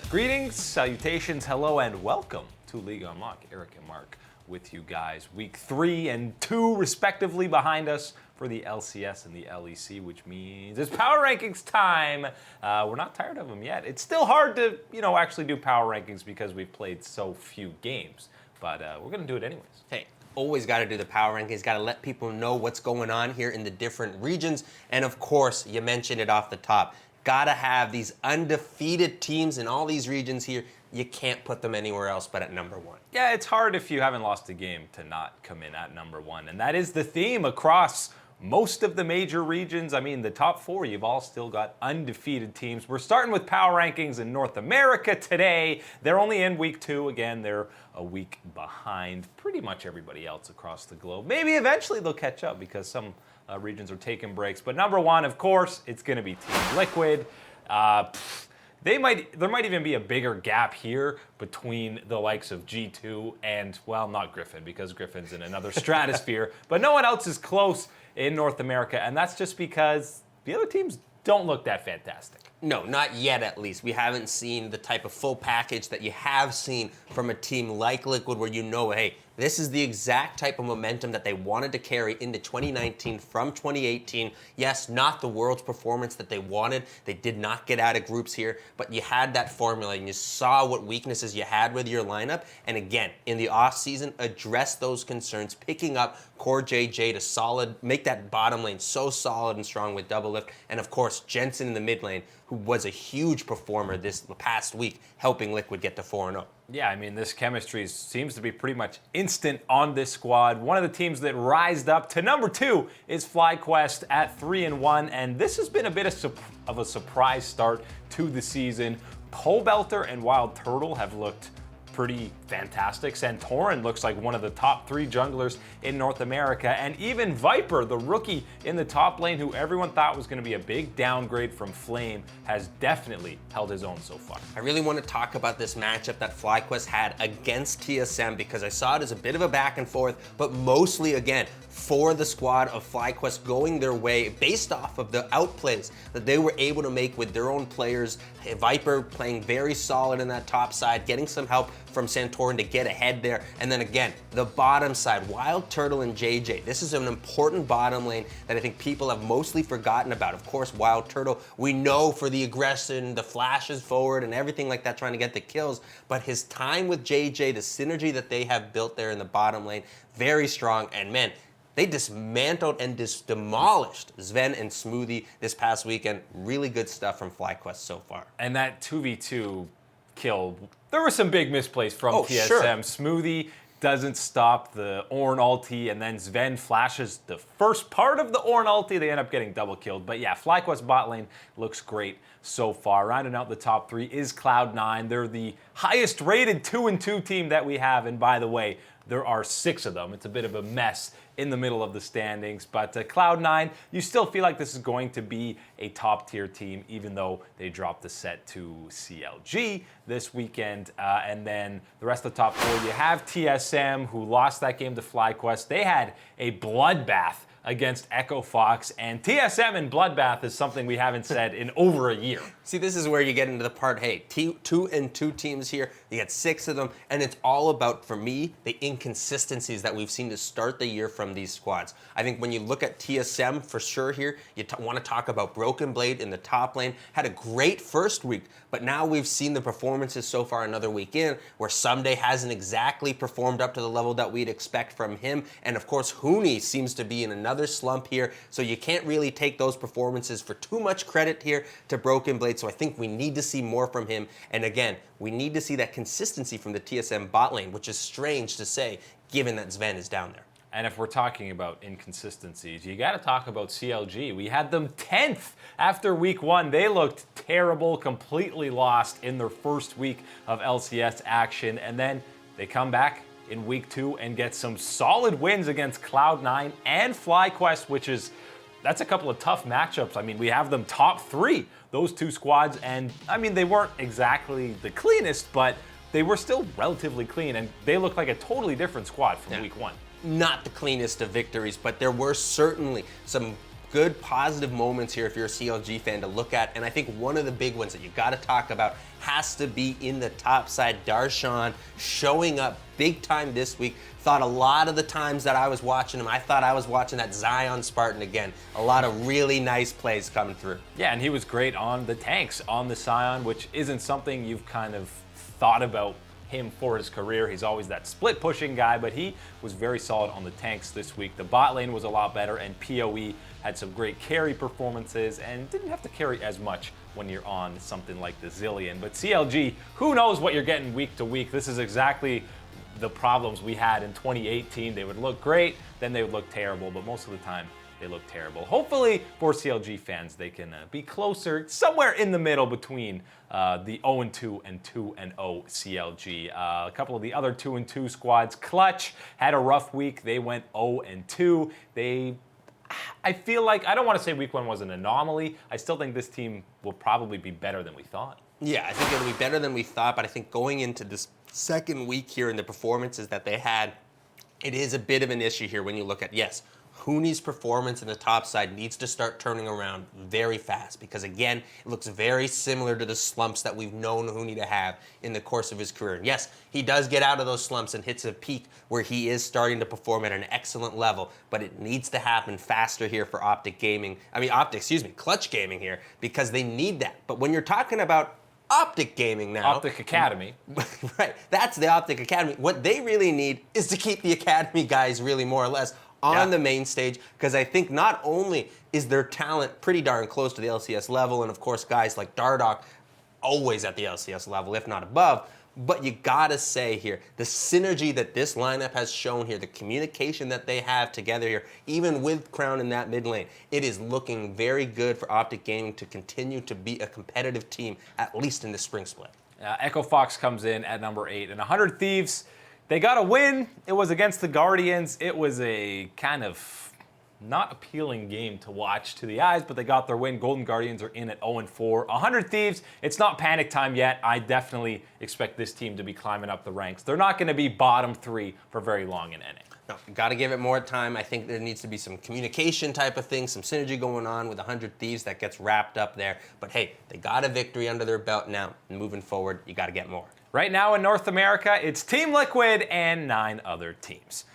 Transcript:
Greetings, salutations, hello, and welcome to League Unlock. Eric and Mark with you guys. Week 3 and 2, respectively, behind us for the LCS and the LEC, which means it's power rankings time. We're not tired of them yet. It's still hard to, actually do power rankings because we've played so few games, but we're going to do it anyways. Hey, always got to do the power rankings, got to let people know what's going on here in the different regions. And of course, you mentioned it off the top, got to have these undefeated teams in all these regions here. You can't put them anywhere else but at number 1. Yeah, it's hard if you haven't lost a game to not come in at number 1. And that is the theme across most of the major regions. I mean, the top 4, you've all still got undefeated teams. We're starting with power rankings in North America today. They're only in week 2. Again, they're a week behind pretty much everybody else across the globe. Maybe eventually they'll catch up because some regions are taking breaks. But number 1, of course, it's going to be Team Liquid. There might even be a bigger gap here between the likes of G2 and, well, not Griffin, because Griffin's in another stratosphere, but no one else is close in North America, and that's just because the other teams don't look that fantastic. No, not yet at least. We haven't seen the type of full package that you have seen from a team like Liquid where hey, this is the exact type of momentum that they wanted to carry into 2019 from 2018. Yes, not the world's performance that they wanted. They did not get out of groups here, but you had that formula and you saw what weaknesses you had with your lineup. And again, in the offseason, address those concerns, picking up Core JJ to make that bottom lane so solid and strong with Doublelift. And of course, Jensen in the mid lane, who was a huge performer this past week, helping Liquid get to 4-0. Yeah, I mean, this chemistry seems to be pretty much instant on this squad. One of the teams that rised up to number 2 is FlyQuest at 3-1, and this has been a bit of a surprise start to the season. Pobelter and Wild Turtle have looked pretty fantastic. Santorin looks like one of the top 3 junglers in North America. And even Viper, the rookie in the top lane, who everyone thought was going to be a big downgrade from Flame, has definitely held his own so far. I really want to talk about this matchup that FlyQuest had against TSM because I saw it as a bit of a back and forth, but mostly, again, for the squad of FlyQuest going their way based off of the outplays that they were able to make with their own players. Viper playing very solid in that top side, getting some help from Santorin to get ahead there. And then again, the bottom side, Wild Turtle and JJ. This is an important bottom lane that I think people have mostly forgotten about. Of course, Wild Turtle, we know for the aggression, the flashes forward and everything like that, trying to get the kills. But his time with JJ, the synergy that they have built there in the bottom lane, very strong. And man, they dismantled and demolished Zven and Smoothie this past weekend. Really good stuff from FlyQuest so far. And that 2v2 kill, there were some big misplays from TSM. Sure. Smoothie doesn't stop the Ornn ulti, and then Zven flashes the first part of the Ornn ulti. They end up getting double killed. But yeah, FlyQuest bot lane looks great so far. Rounding out the top 3 is Cloud9. They're the highest rated 2-2 team that we have. And by the way, there are 6 of them. It's a bit of a mess in the middle of the standings. But Cloud9, you still feel like this is going to be a top-tier team, even though they dropped the set to CLG this weekend. And then the rest of the top 4, you have TSM, who lost that game to FlyQuest. They had a bloodbath against Echo Fox, and TSM and Bloodbath is something we haven't said in over a year. See, this is where you get into the part, hey, 2-2 teams here, you get 6 of them, and it's all about, for me, the inconsistencies that we've seen to start the year from these squads. I think when you look at TSM for sure here, you want to talk about Broken Blade in the top lane, had a great first week, but now we've seen the performances so far another week in, where Someday hasn't exactly performed up to the level that we'd expect from him, and of course, Huni seems to be in another slump here, so you can't really take those performances for too much credit here to Broken Blade, so I think we need to see more from him, and again, we need to see that consistency from the TSM bot lane, which is strange to say, given that Zven is down there. And if we're talking about inconsistencies, you got to talk about CLG. We had them 10th after week 1. They looked terrible, completely lost in their first week of LCS action, and then they come back in week 2 and get some solid wins against Cloud9 and FlyQuest, that's a couple of tough matchups. I mean, we have them top 3, those 2 squads, and I mean, they weren't exactly the cleanest, but they were still relatively clean, and they look like a totally different squad from week 1. Not the cleanest of victories, but there were certainly some good positive moments here if you're a CLG fan to look at. And I think one of the big ones that you got to talk about has to be in the top side. Darshan showing up big time this week. Thought a lot of the times that I was watching him, I thought I was watching that Zion Spartan again. A lot of really nice plays coming through. Yeah, and he was great on the tanks, on the Scion, which isn't something you've kind of thought about him for his career. He's always that split pushing guy, but he was very solid on the tanks this week. The bot lane was a lot better, and PoE had some great carry performances and didn't have to carry as much when you're on something like the Zilean. But CLG, who knows what you're getting week to week. This is exactly the problems we had in 2018. They would look great, then they would look terrible, but most of the time they look terrible. Hopefully for CLG fans, they can be closer, somewhere in the middle between the 0-2 and 2-0 CLG. A couple of the other 2-2 squads, Clutch had a rough week. They went 0-2. I feel like, I don't want to say week 1 was an anomaly. I still think this team will probably be better than we thought. Yeah, I think it'll be better than we thought, but I think going into this second week here and the performances that they had, it is a bit of an issue here when you look at, yes, Huni's performance in the top side needs to start turning around very fast because, again, it looks very similar to the slumps that we've known Huni to have in the course of his career. And yes, he does get out of those slumps and hits a peak where he is starting to perform at an excellent level, but it needs to happen faster here for Clutch Gaming here, because they need that. But when you're talking about Optic Gaming now. Optic Academy. Right, that's the Optic Academy. What they really need is to keep the Academy guys really more or less on the main stage, because I think not only is their talent pretty darn close to the LCS level, and of course guys like Dardoch always at the LCS level, if not above, but you gotta say here, the synergy that this lineup has shown here, the communication that they have together here, even with Crown in that mid lane, it is looking very good for Optic Gaming to continue to be a competitive team, at least in the spring split. Echo Fox comes in at number 8, and 100 Thieves, they got a win. It was against the Guardians. It was a kind of not appealing game to watch to the eyes, but they got their win. Golden Guardians are in at 0-4. 100 Thieves, it's not panic time yet. I definitely expect this team to be climbing up the ranks. They're not going to be bottom 3 for very long in NA. No, got to give it more time. I think there needs to be some communication type of thing, some synergy going on with 100 Thieves that gets wrapped up there. But hey, they got a victory under their belt now. And moving forward, you got to get more. Right now in North America, it's Team Liquid and 9 other teams.